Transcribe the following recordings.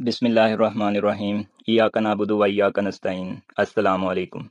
बिस्मिल्लाहिर्रहमानिर्रहीम। इय्याका नअबुदु व इय्याका नस्तईन। अस्सलामु अलैकुम।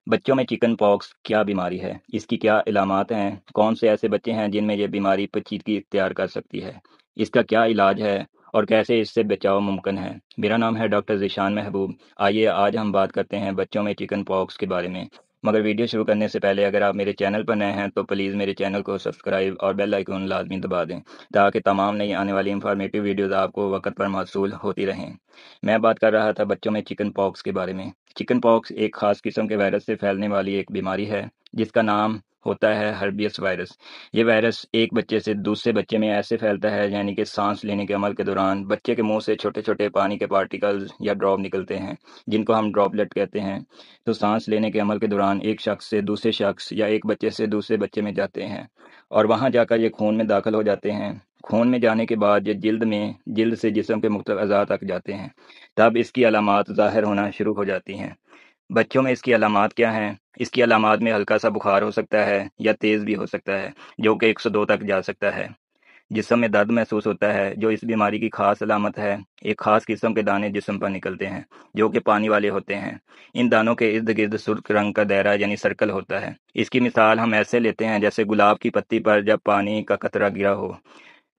बच्चों में चिकन पॉक्स क्या बीमारी है, इसकी क्या इलामात हैं, कौन से ऐसे बच्चे हैं जिनमें ये बीमारी पेचीदगी इख्तियार कर सकती है, इसका क्या इलाज है और कैसे इससे बचाव मुमकिन है। मेरा नाम है डॉक्टर ज़ीशान महबूब। आइए आज हम बात करते हैं बच्चों में चिकन पॉक्स के बारे में। मगर वीडियो शुरू करने से पहले अगर आप मेरे चैनल पर नए हैं तो प्लीज़ मेरे चैनल को सब्सक्राइब और बेल आइकन लाजमी दबा दें ताकि तमाम नई आने वाली इंफॉर्मेटिव वीडियोस आपको वक्त पर मौसूल होती रहें। मैं बात कर रहा था बच्चों में चिकन पॉक्स के बारे में। चिकन पॉक्स एक ख़ास किस्म के वायरस से फैलने वाली एक बीमारी है जिसका नाम होता है हर्बियस वायरस। ये वायरस एक बच्चे से दूसरे बच्चे में ऐसे फैलता है यानी कि सांस लेने के अमल के दौरान बच्चे के मुंह से छोटे छोटे पानी के पार्टिकल्स या ड्रॉप निकलते हैं जिनको हम ड्रॉपलेट कहते हैं। तो सांस लेने के अमल के दौरान एक शख्स से दूसरे शख्स या एक बच्चे से दूसरे बच्चे में जाते हैं और वहाँ जाकर ये खून में दाखिल हो जाते हैं। खून में जाने के बाद ये जिल्द से जिस्म के मुख्तलिफ अज़ा तक जाते हैं। तब इसकी अलामात ज़ाहिर होना शुरू हो जाती हैं। बच्चों में इसकी अलामात क्या हैं? इसकी अलामात में हल्का सा बुखार हो सकता है या तेज़ भी हो सकता है जो कि 102 तक जा सकता है। जिस्म में दर्द महसूस होता है जो इस बीमारी की खास अलामत है। एक खास किस्म के दाने जिस्म पर निकलते हैं जो कि पानी वाले होते हैं। इन दानों के इर्द गिर्द सुर्ख रंग का दायरा यानी सर्कल होता है। इसकी मिसाल हम ऐसे लेते हैं जैसे गुलाब की पत्ती पर जब पानी का कतरा गिरा हो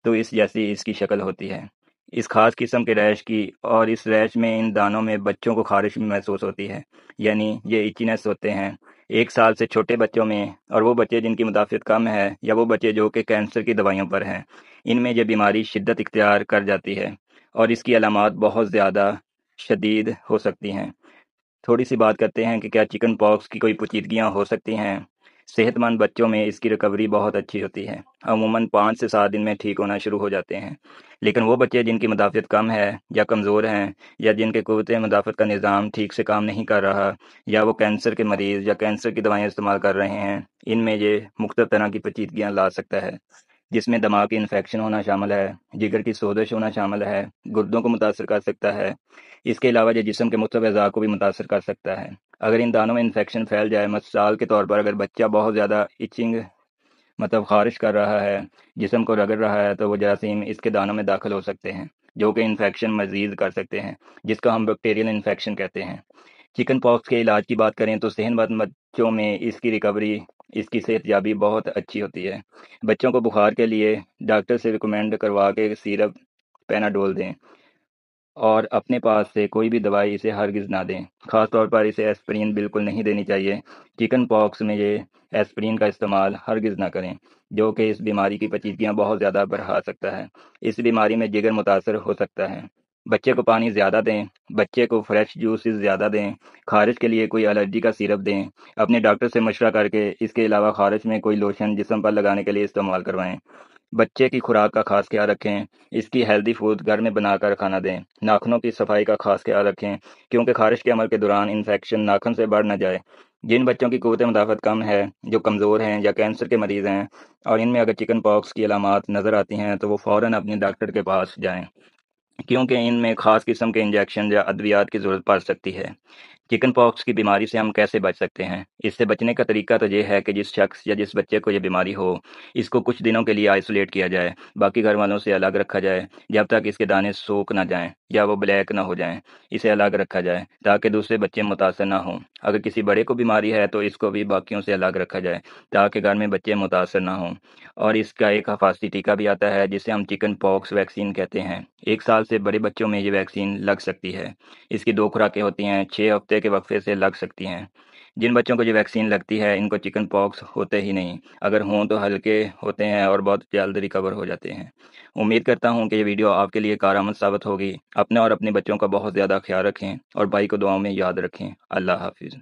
तो इस जैसी इसकी शक्ल होती है। इस खास किस्म के रैश की और इस रैश में इन दानों में बच्चों को खारिश भी महसूस होती है यानी ये इचीनेस होते हैं। 1 साल से छोटे बच्चों में और वो बच्चे जिनकी मुदाफ़ियत कम है या वो बच्चे जो कि कैंसर की दवाइयों पर हैं, इनमें यह बीमारी शिद्दत इख्तियार कर जाती है और इसकी अलामात बहुत ज़्यादा शदीद हो सकती हैं। थोड़ी सी बात करते हैं कि क्या चिकन पॉक्स की कोई पेचीदगियाँ हो सकती हैं। सेहतमंद बच्चों में इसकी रिकवरी बहुत अच्छी होती है। अमूमन 5 से 7 दिन में ठीक होना शुरू हो जाते हैं। लेकिन वो बच्चे जिनकी मुदाफ़ियत कम है या कमज़ोर हैं या जिनके क़ुव्वत मुदाफ़त का निज़ाम ठीक से काम नहीं कर रहा या वो कैंसर के मरीज़ या कैंसर की दवाएँ इस्तेमाल कर रहे हैं, इनमें ये मुख्तलिफ़ तरह की पेचीदगियाँ ला सकता है जिसमें दिमाग की इन्फेक्शन होना शामिल है, जिगर की सोजश होना शामिल है, गुर्दों को मुतासर कर सकता है। इसके अलावा ये जिस्म के मुख्तलिफ़ अज़ा को भी मुतासर कर सकता है। अगर इन दानों में इन्फेक्शन फैल जाए, मिसाल के तौर पर अगर बच्चा बहुत ज़्यादा इचिंग मतलब ख़ारिश कर रहा है, जिस्म को रगड़ रहा है, तो वो जरासीम इसके दानों में दाखिल हो सकते हैं जो कि इन्फेक्शन मज़ीद कर सकते हैं जिसको हम बैक्टीरियल इन्फेक्शन कहते हैं। चिकन पॉक्स के इलाज की बात करें तो सेहतमंद बच्चों में इसकी रिकवरी, इसकी सेहतयाबी बहुत अच्छी होती है। बच्चों को बुखार के लिए डॉक्टर से रिकमेंड करवा के सिरप पैनाडोल दें और अपने पास से कोई भी दवाई इसे हरगिज़ ना दें। ख़ास तौर पर इसे एस्पिरिन बिल्कुल नहीं देनी चाहिए। चिकन पॉक्स में ये एस्पिरिन का इस्तेमाल हरगिज़ ना करें जो कि इस बीमारी की पेचीदगियाँ बहुत ज़्यादा बढ़ा सकता है। इस बीमारी में जिगर मुतासर हो सकता है। बच्चे को पानी ज़्यादा दें, बच्चे को फ्रेश जूसेस ज़्यादा दें, खारिश के लिए कोई एलर्जी का सिरप दें, अपने डॉक्टर से मशवरा करके इसके अलावा खारिश में कोई लोशन जिस्म पर लगाने के लिए इस्तेमाल करवाएं। बच्चे की खुराक का खास ख्याल रखें, इसकी हेल्दी फूड घर में बनाकर खाना दें। नाखूनों की सफाई का खास ख्याल रखें क्योंकि खारिश के अमल के दौरान इन्फेक्शन नाखून से बढ़ न जाए। जिन बच्चों की क़ुव्वत मुदाफ़त कम है, जो कमज़ोर हैं या कैंसर के मरीज़ हैं और इनमें अगर चिकन पॉक्स की अलामात नज़र आती हैं तो वो फ़ौरन अपने डॉक्टर के पास जाएं क्योंकि इनमें ख़ास किस्म के इंजेक्शन या अद्वियात की ज़रूरत पड़ सकती है। चिकन पॉक्स की बीमारी से हम कैसे बच सकते हैं? इससे बचने का तरीका तो ये है कि जिस शख्स या जिस बच्चे को ये बीमारी हो, इसको कुछ दिनों के लिए आइसोलेट किया जाए, बाकी घर वालों से अलग रखा जाए जब तक इसके दाने सूख ना जाएं या वो ब्लैक ना हो जाएं। इसे अलग रखा जाए ताकि दूसरे बच्चे मुतासर ना हों। अगर किसी बड़े को बीमारी है तो इसको भी बाकियों से अलग रखा जाए ताकि घर में बच्चे मुतासर ना हों। और इसका एक हिफाजती टीका भी आता है जिसे हम चिकन पॉक्स वैक्सीन कहते हैं। 1 साल से बड़े बच्चों में ये वैक्सीन लग सकती है। इसकी 2 खुराकें होती हैं, 6 हफ्ते के वक्फे से लग सकती हैं। जिन बच्चों को ये वैक्सीन लगती है इनको चिकन पॉक्स होते ही नहीं, अगर हों तो हल्के होते हैं और बहुत जल्द रिकवर हो जाते हैं। उम्मीद करता हूँ कि ये वीडियो आपके लिए कारआमद साबित होगी। अपने और अपने बच्चों का बहुत ज़्यादा ख्याल रखें और भाई को दुआओं में याद रखें। अल्लाह हाफिज़।